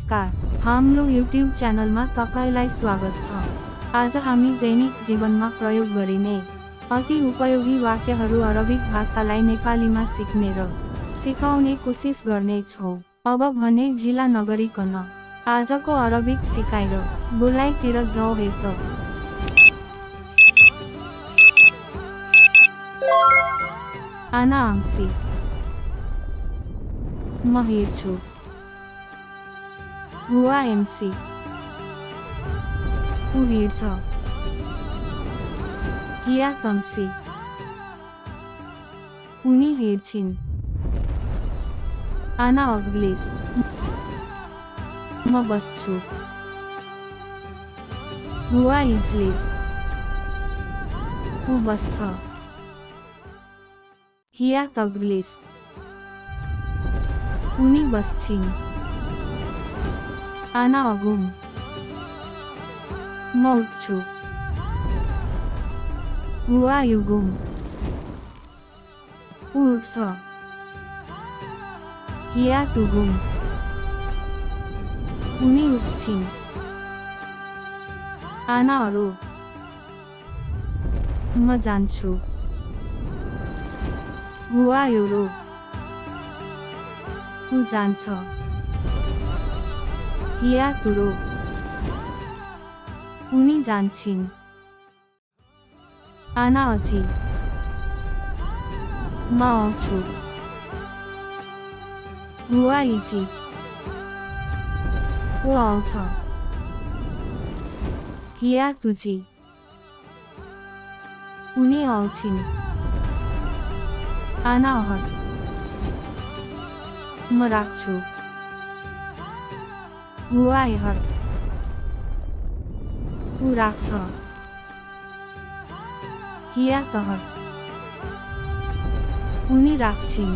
नमस्कार, हाम्रो युट्युब च्यानलमा तपाईलाई स्वागत छ। आज हामी दैनिक जीवनमा प्रयोग गरिने अति उपयोगी वाक्यहरू अरबिक भाषालाई नेपालीमा सिक्ने र सिकाउने कोसिस गर्नेछौँ। अब भने ढिला नगरिकन आजको अरबिक सिकाइ र बोलाइतिर जाउँ है त। आना आम्सी, म हेर्छु। हुआ एमसी, ऊ हेर्छ। हिया तम्सी, उनी हेर्छिन्। आना अग्लिस, म बस्छु। हुआ इज्लिस, ऊ बस्छ। हिया तग्लिस, उनी बस्छिन्। आना अगुम, म उठ्छु। हुआ युगुम, ऊ उठ्छ। हिया तुगुम, उनी उठ्छिन्। आना अरू, म जान्छु। हुआ युरो, ऊ जान्छ। हिया तुरो, उनी जान्छिन्। आना अची, म आउँछु। हुआ इची, ऊ आउँछ। हिया तुजी, उनी आउँछिन्। आना अहर, म राख्छु। हुआ एहर, ऊ राख्छ। हिया तहर, उनी राख्छिन्।